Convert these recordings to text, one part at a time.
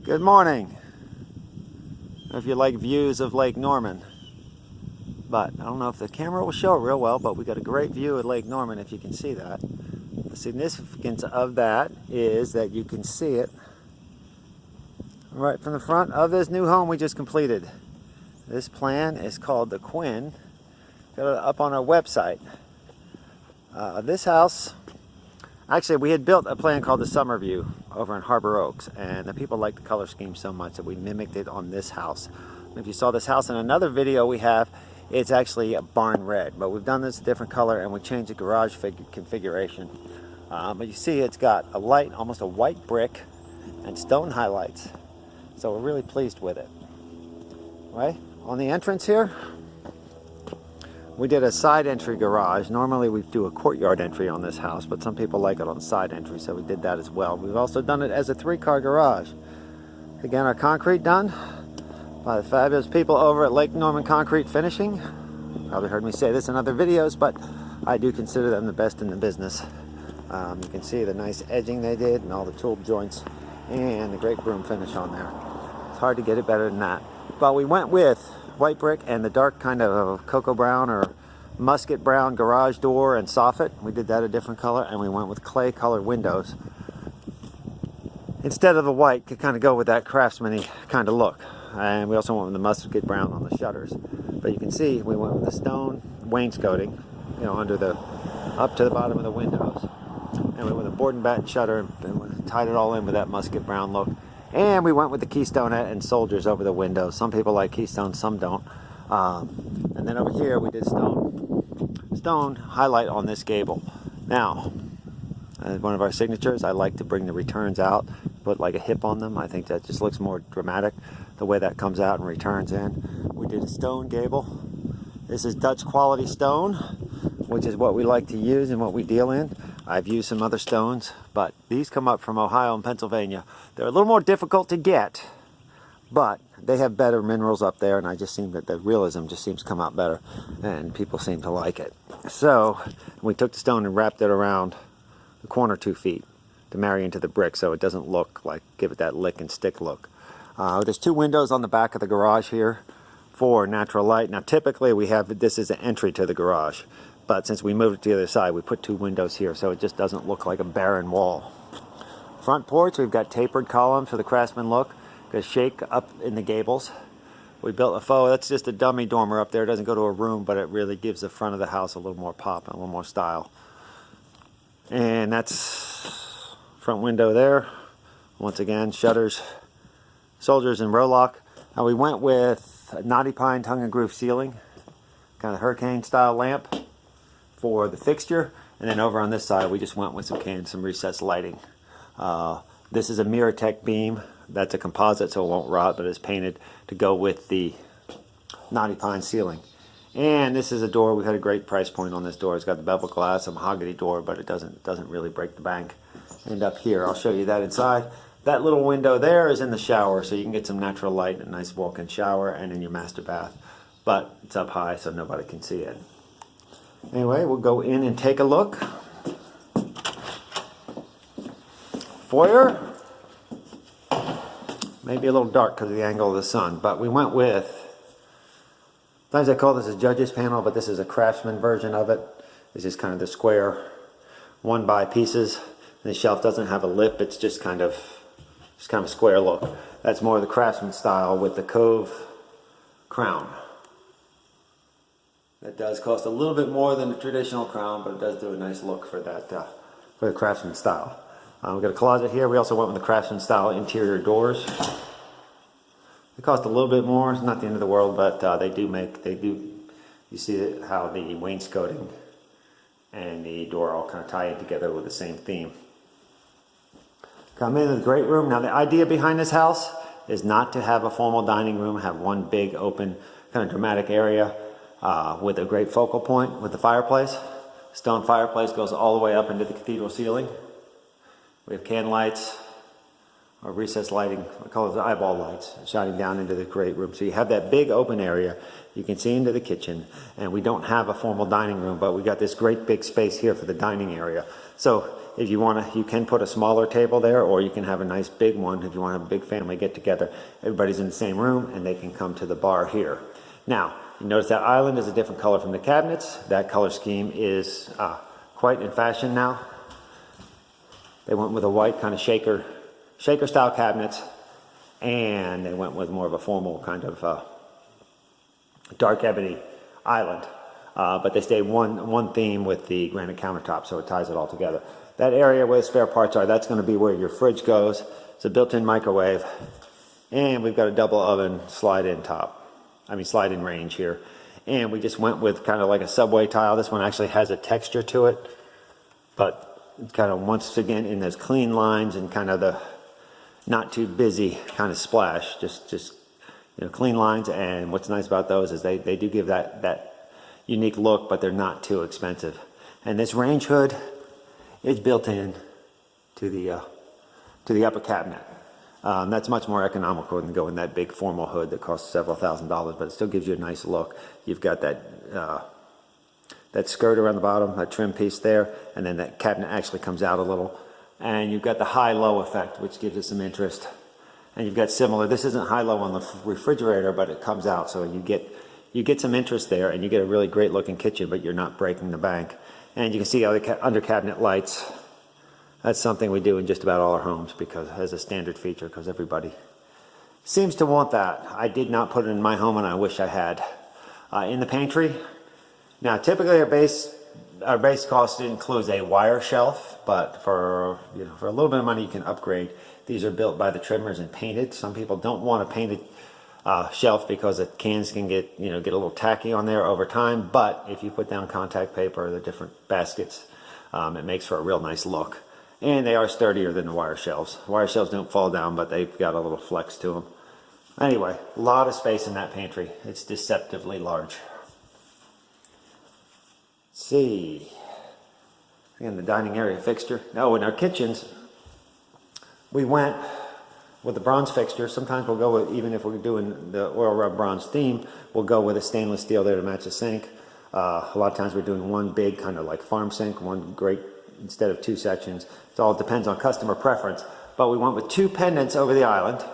Good morning. If you like views of Lake Norman, but I don't know if the camera will show it real well, but we got a great view of Lake Norman if you can see that. The significance of that is that you can see it right from the front of this new home we just completed. This plan is called the Quinn. Got it up on our website. This house, actually we had built a plan called the Summer View over in Harbor Oaks, and the people liked the color scheme so much that we mimicked it on this house. If you saw this house in another video we have, it's actually a barn red, but we've done this a different color and we changed the garage configuration. But you see it's got a light, almost a white brick, and stone highlights. So we're really pleased with it. Right? On the entrance here, we did a side entry garage. Normally we do a courtyard entry on this house, but some people like it on the side entry, so we did that as well. We've also done it as a 3-car garage. Again, our concrete done by the fabulous people over at Lake Norman Concrete Finishing. You probably heard me say this in other videos, but I do consider them the best in the business. You can see the nice edging they did and all the tool joints and the great broom finish on there. It's hard to get it better than that. But we went with white brick and the dark kind of cocoa brown or musket brown garage door and soffit. We did that a different color, and we went with clay colored windows instead of the white to kind of go with that craftsman-y kind of look. And we also went with the musket brown on the shutters. But you can see we went with the stone wainscoting, you know, under the up to the bottom of the windows, and we went with a board and batten shutter and tied it all in with that musket brown look. And we went with the keystone and soldiers over the windows. Some people like keystone, some don't. And then over here we did stone highlight on this gable. Now, as one of our signatures, I like to bring the returns out, put like a hip on them. I think that just looks more dramatic, the way that comes out and returns in. We did a stone gable. This is Dutch quality stone, which is what we like to use and what we deal in. I've used some other stones, but these come up from Ohio and Pennsylvania. They're a little more difficult to get, but they have better minerals up there, and I just seem that the realism just seems to come out better, and people seem to like it. So we took the stone and wrapped it around the corner 2 feet to marry into the brick, so it doesn't look like, give it that lick and stick look. There's 2 windows on the back of the garage here for natural light. Now typically we have this as an entry to the garage, but since we moved it to the other side, we put 2 windows here, so it just doesn't look like a barren wall. Front porch, we've got tapered columns for the craftsman look. Got a shake up in the gables. We built a faux, that's just a dummy dormer up there. It doesn't go to a room, but it really gives the front of the house a little more pop and a little more style. And that's front window there. Once again, shutters, soldiers, and row lock. Now we went with a knotty pine tongue and groove ceiling, kind of hurricane style lamp for the fixture, and then over on this side we just went with some recessed lighting. This is a Mirror-Tech beam. That's a composite, so it won't rot, but it's painted to go with the knotty pine ceiling. And this is a door. We had a great price point on this door. It's got the bevel glass, a mahogany door, but it doesn't really break the bank. And up here, I'll show you that inside. That little window there is in the shower, so you can get some natural light, a nice walk-in shower, and in your master bath. But it's up high, so nobody can see it. Anyway, we'll go in and take a look. Foyer, maybe a little dark because of the angle of the sun, but we went with, sometimes I call this a judge's panel, but this is a craftsman version of it. It's just kind of the square 1x pieces. And the shelf doesn't have a lip, it's just kind of a square look. That's more of the craftsman style with the cove crown. That does cost a little bit more than the traditional crown, but it does do a nice look for that, for the craftsman style. We've got a closet here. We also went with the craftsman style interior doors. They cost a little bit more. It's not the end of the world, but you see how the wainscoting and the door all kind of tie in together with the same theme. Come into the great room. Now the idea behind this house is not to have a formal dining room, have one big open kind of dramatic area with a great focal point with the fireplace. Stone fireplace goes all the way up into the cathedral ceiling. We have can lights or recessed lighting, I call it the eyeball lights, shining down into the great room. So you have that big open area. You can see into the kitchen, and we don't have a formal dining room, but we got this great big space here for the dining area. So if you want to, you can put a smaller table there, or you can have a nice big one if you want to have a big family get together. Everybody's in the same room and they can come to the bar here. Now, you notice that island is a different color from the cabinets. That color scheme is quite in fashion now. They went with a white kind of shaker style cabinets, and they went with more of a formal kind of dark ebony island. But they stay one theme with the granite countertop, so it ties it all together. That area where the spare parts are, that's going to be where your fridge goes. It's a built-in microwave, and we've got a double oven slide-in range here. And we just went with kind of like a subway tile. This one actually has a texture to it, but kind of once again in those clean lines and kind of the not too busy kind of splash. Just you know, clean lines. And what's nice about those is they do give that unique look, but they're not too expensive. And this range hood is built in to the upper cabinet. That's much more economical than going that big formal hood that costs several $1,000s, but it still gives you a nice look. You've got that skirt around the bottom, that trim piece there, and then that cabinet actually comes out a little. And you've got the high-low effect, which gives it some interest. And you've got similar, this isn't high-low on the refrigerator, but it comes out, so you get some interest there, and you get a really great looking kitchen, but you're not breaking the bank. And you can see other under cabinet lights. That's something we do in just about all our homes because as a standard feature, because everybody seems to want that. I did not put it in my home, and I wish I had. In the pantry, now typically our base cost includes a wire shelf, but for a little bit of money you can upgrade. These are built by the trimmers and painted. Some people don't want a painted shelf because the cans can get a little tacky on there over time. But if you put down contact paper or the different baskets, it makes for a real nice look. And they are sturdier than the wire shelves. Wire shelves don't fall down, but they've got a little flex to them. Anyway, a lot of space in that pantry. It's deceptively large. Let's see. Again, the dining area fixture. Now, in our kitchens, we went with the bronze fixture. Sometimes we'll go with, even if we're doing the oil rub bronze theme, we'll go with a stainless steel there to match the sink. A lot of times we're doing one big kind of like farm sink, one great instead of two sections. It all depends on customer preference. But we went with two pendants over the island.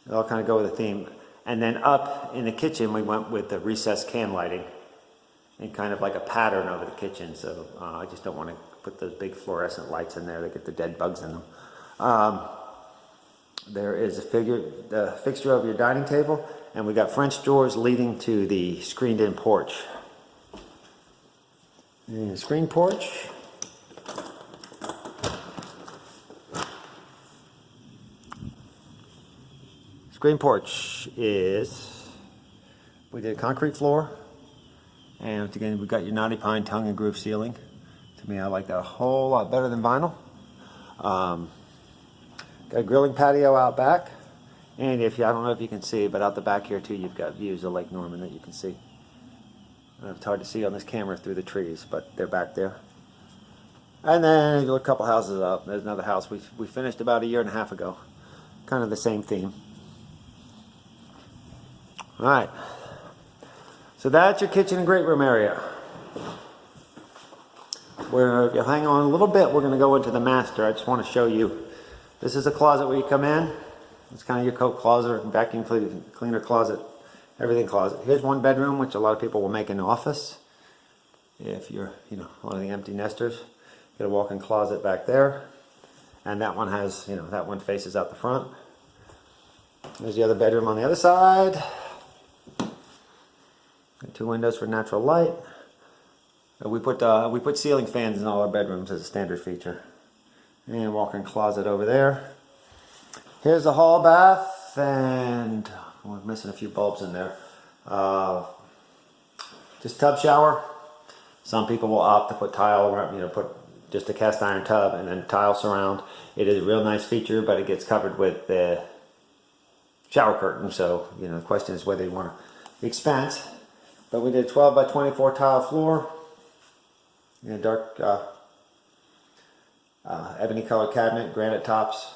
They all kind of go with the theme. And then up in the kitchen, we went with the recessed can lighting and kind of like a pattern over the kitchen. So I just don't want to put those big fluorescent lights in there that get the dead bugs in them. There is the fixture over your dining table, and we got French doors leading to the screened-in porch. And the screen porch. Screen porch is, we did a concrete floor, and again we got your knotty pine tongue and groove ceiling. To me, I like that a whole lot better than vinyl. Got a grilling patio out back, and I don't know if you can see, but out the back here too, you've got views of Lake Norman that you can see. It's hard to see on this camera through the trees, but they're back there. And then a couple houses up. There's another house we finished about 1.5 years ago. Kind of the same theme. All right. So that's your kitchen and great room area. Where if you hang on a little bit, we're going to go into the master. I just want to show you. This is a closet where you come in. It's kind of your coat closet, vacuum cleaner closet, everything closet. Here's one bedroom, which a lot of people will make an office. If you're, one of the empty nesters, got a walk-in closet back there, and that one has, that one faces out the front. There's the other bedroom on the other side. Got 2 windows for natural light. We put ceiling fans in all our bedrooms as a standard feature. And walk-in closet over there. Here's the hall bath, and we're missing a few bulbs in there. Just tub shower. Some people will opt to put tile around, put just a cast iron tub and then tile surround. It is a real nice feature, but it gets covered with the shower curtain. So, the question is whether you want the expense. But we did 12 by 24 tile floor. Dark ebony colored cabinet, granite tops,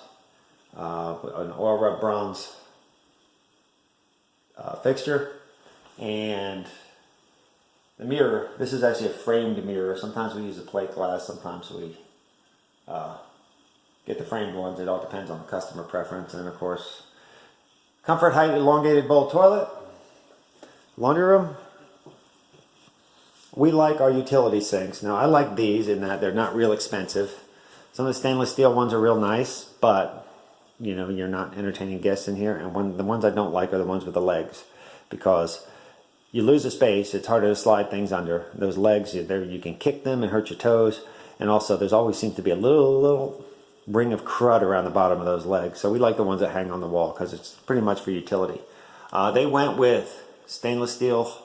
an oil rub bronze fixture, and the mirror. This is actually a framed mirror. Sometimes we use a plate glass, sometimes we get the framed ones. It all depends on the customer preference. And of course, comfort height elongated bowl toilet. Laundry room. We like our utility sinks. Now I like these in that they're not real expensive. Some of the stainless steel ones are real nice, but you know, you're not entertaining guests in here. And the ones I don't like are the ones with the legs, because you lose the space. It's harder to slide things under. Those legs, you can kick them and hurt your toes. And also, there's always seems to be a little ring of crud around the bottom of those legs. So we like the ones that hang on the wall because it's pretty much for utility. They went with stainless steel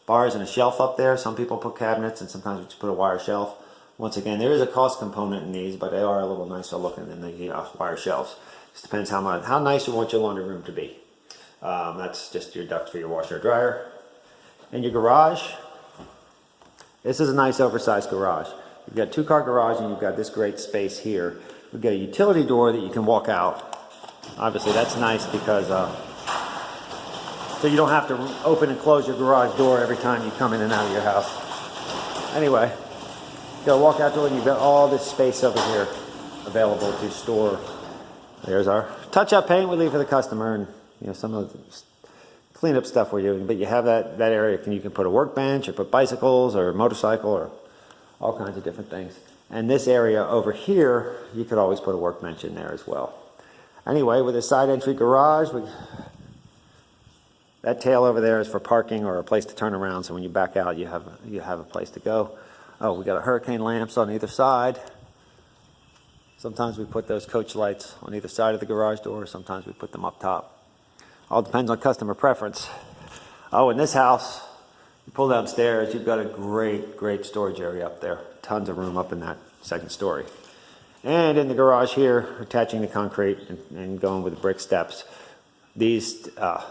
bars and a shelf up there. Some people put cabinets, and sometimes we just put a wire shelf. Once again, there is a cost component in these, but they are a little nicer looking than the wire shelves. Just depends how nice you want your laundry room to be. That's just your duct for your washer or dryer. And your garage. This is a nice oversized garage. You've got two-car garage, and you've got this great space here. We've got a utility door that you can walk out. Obviously, that's nice because so you don't have to open and close your garage door every time you come in and out of your house. Anyway, you gotta walk out door, and you've got all this space over here available to store. There's our touch-up paint we leave for the customer, and you know, some of the cleanup stuff we're doing. But you have that area. You can put a workbench, or put bicycles, or a motorcycle, or all kinds of different things. And this area over here, you could always put a workbench in there as well. Anyway, with a side entry garage, that tail over there is for parking or a place to turn around. So when you back out, you have a place to go. Oh, we got a hurricane lamps on either side. Sometimes we put those coach lights on either side of the garage door. Sometimes we put them up top. All depends on customer preference. Oh, in this house, you pull downstairs, you've got a great storage area up there. Tons of room up in that second story. And in the garage here, attaching the concrete and going with brick steps. These are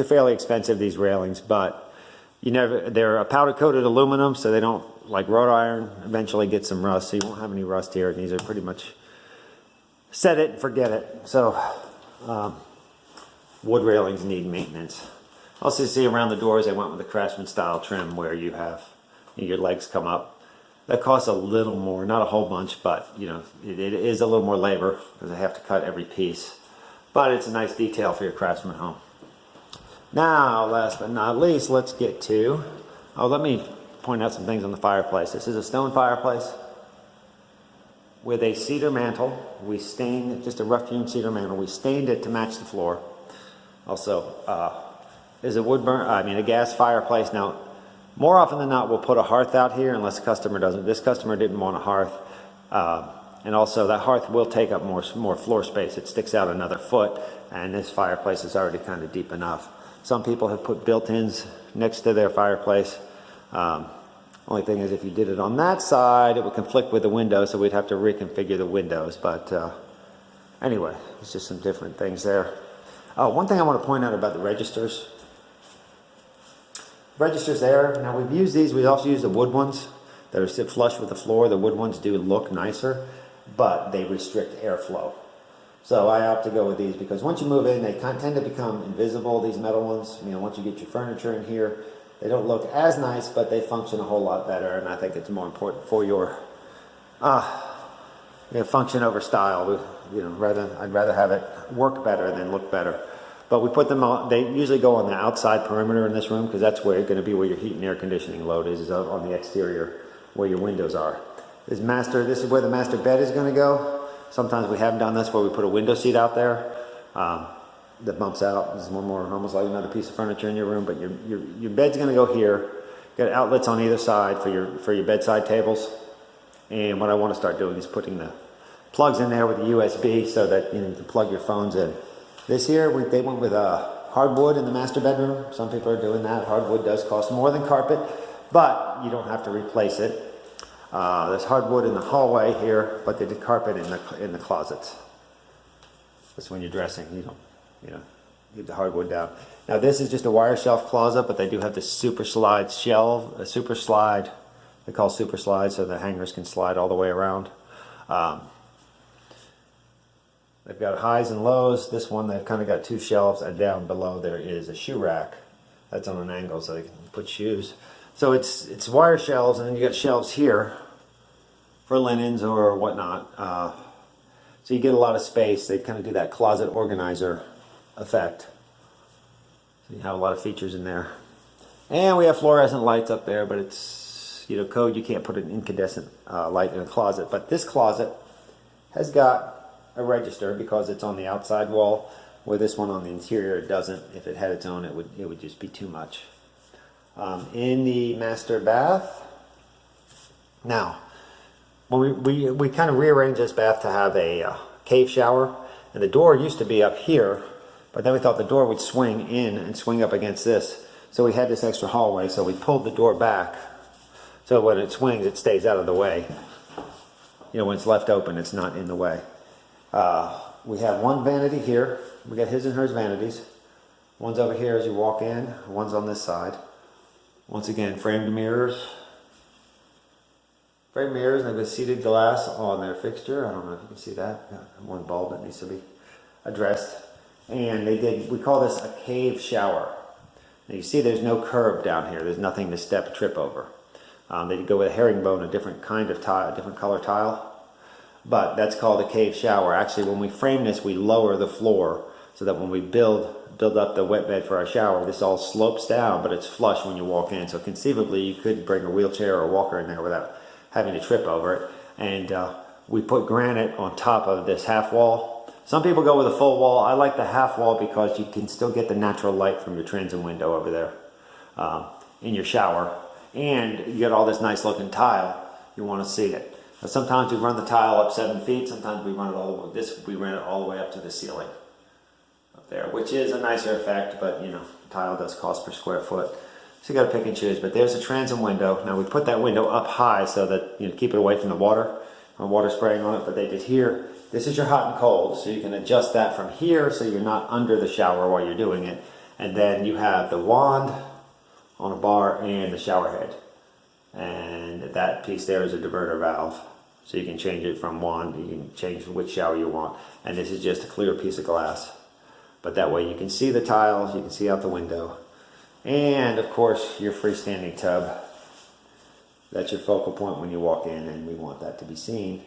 fairly expensive, these railings, but they're a powder coated aluminum, so they don't, like wrought iron, eventually get some rust, so you won't have any rust here. These are pretty much set it and forget it. So wood railings need maintenance. Also, you see around the doors, they went with the Craftsman style trim where you have your legs come up. That costs a little more, not a whole bunch, but you know, it is a little more labor because they have to cut every piece. But it's a nice detail for your Craftsman home. Now, last but not least, let's get to, let me point out some things on the fireplace. This is a stone fireplace with a cedar mantle. We stained, just a rough hewn cedar mantle. We stained it to match the floor. Also, is a gas fireplace. Now, more often than not, we'll put a hearth out here unless the customer doesn't. This customer didn't want a hearth. And also that hearth will take up more floor space. It sticks out another foot, and this fireplace is already kind of deep enough. Some people have put built-ins next to their fireplace. Only thing is, if you did it on that side, it would conflict with the window, so we'd have to reconfigure the windows. But anyway, it's just some different things there. Oh, one thing I want to point out about the registers. Registers there. Now we've used these. We also use the wood ones that are sit flush with the floor. The wood ones do look nicer, but they restrict airflow. So I opt to go with these because once you move in, they tend to become invisible. These metal ones, you know, once you get your furniture in here, they don't look as nice, but they function a whole lot better. And I think it's more important for your function over style. I'd rather have it work better than look better. But we put them on, they usually go on the outside perimeter in this room because that's where going to be where your heat and air conditioning load is on the exterior where your windows are. This is where the master bed is going to go. Sometimes we have done this where we put a window seat out there that bumps out. This is one more, almost like another piece of furniture in your room, but your bed's going to go here. Got outlets on either side for your bedside tables. And what I want to start doing is putting the plugs in there with the USB so that you can plug your phones in. This here, they went with hardwood in the master bedroom. Some people are doing that. Hardwood does cost more than carpet, but you don't have to replace it. There's hardwood in the hallway here, but they did carpet in the closets. That's when you're dressing. You don't leave the hardwood down. Now this is just a wire shelf closet, but they do have this super slide shelf, a super slide. They call super slide, so the hangers can slide all the way around. They've got highs and lows. This one, they've kind of got two shelves, and down below there is a shoe rack. That's on an angle, so they can put shoes. So it's wire shelves, and then you got shelves here for linens or whatnot. So you get a lot of space. They kind of do that closet organizer effect. So you have a lot of features in there. And we have fluorescent lights up there, but it's, you know, code, you can't put an incandescent light in a closet. But this closet has got a register because it's on the outside wall, where this one on the interior it doesn't. If it had its own, it would just be too much. In the master bath, now, when we kind of rearranged this bath to have a cave shower, and the door used to be up here, but then we thought the door would swing in and swing up against this. So we had this extra hallway, so we pulled the door back. So when it swings, it stays out of the way. You know, when it's left open, it's not in the way. We have one vanity here. We got his and hers vanities. One's over here as you walk in. One's on this side. Once again, framed mirrors. Framed mirrors, and they've got seated glass on their fixture. I don't know if you can see that. One bulb that needs to be addressed. And we call this a cave shower. Now you see there's no curb down here. There's nothing to trip over. They go with a herringbone, a different kind of tile, a different color tile. But that's called a cave shower. Actually, when we frame this, we lower the floor so that when we build up the wet bed for our shower, this all slopes down, but it's flush when you walk in. So conceivably, you could bring a wheelchair or a walker in there without having to trip over it. And we put granite on top of this half wall. Some people go with a full wall. I like the half wall because you can still get the natural light from your transom window over there in your shower. And you get all this nice looking tile. You want to see it. Now, sometimes we run the tile up 7 feet. Sometimes we run it all the way. We run it all the way up to the ceiling up there, which is a nicer effect. But you know, tile does cost per square foot, so you got to pick and choose. But there's a transom window. Now we put that window up high so that you know keep it away from the water spraying on it. But they did here. This is your hot and cold, so you can adjust that from here so you're not under the shower while you're doing it. And then you have the wand on a bar and the shower head. And that piece there is a diverter valve. So you can change it from wand, you can change which shower you want. And this is just a clear piece of glass. But that way you can see the tiles, you can see out the window. And of course your freestanding tub. That's your focal point when you walk in, and we want that to be seen.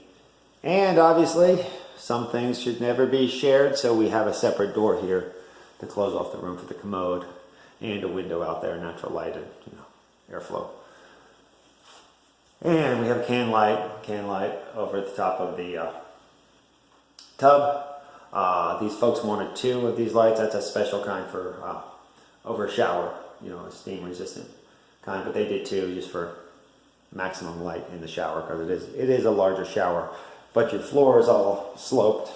And obviously, some things should never be shared, so we have a separate door here to close off the room for the commode, and a window out there, natural light and airflow. And we have a can light over at the top of the tub. These folks wanted 2 of these lights. That's a special kind for over a shower, a steam resistant kind, but they did 2 just for maximum light in the shower because it is a larger shower. But your floor is all sloped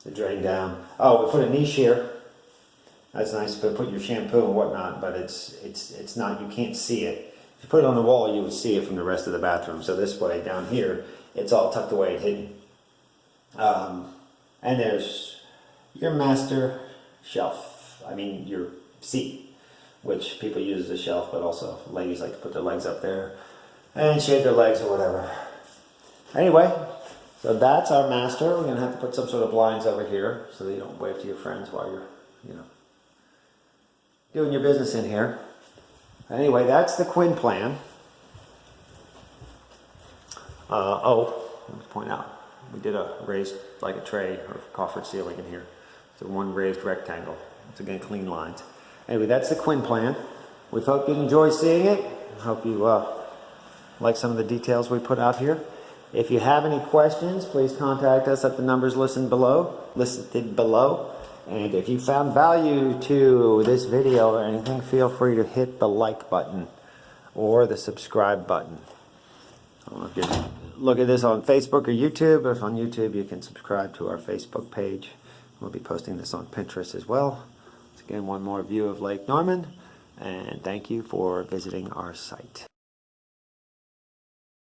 to drain down. Oh, we put a niche here. That's nice to put your shampoo and whatnot, but it's not, you can't see it. If you put it on the wall, you would see it from the rest of the bathroom. So this way, down here, it's all tucked away and hidden. And there's your master shelf. I mean, your seat, which people use as a shelf, but also ladies like to put their legs up there and shave their legs or whatever. Anyway, so that's our master. We're going to have to put some sort of blinds over here so that you don't wave to your friends while you're, doing your business in here. Anyway, that's the Quinn plan. Let me point out, we did a raised, like a tray or coffered ceiling in here. So one raised rectangle. It's again clean lines. Anyway, that's the Quinn plan. We hope you enjoy seeing it. I hope you like some of the details we put out here. If you have any questions, please contact us at the numbers listed below. And if you found value to this video or anything, feel free to hit the like button or the subscribe button. I don't know if you can look at this on Facebook or YouTube, but if on YouTube, you can subscribe to our Facebook page. We'll be posting this on Pinterest as well. Once again, one more view of Lake Norman, and thank you for visiting our site.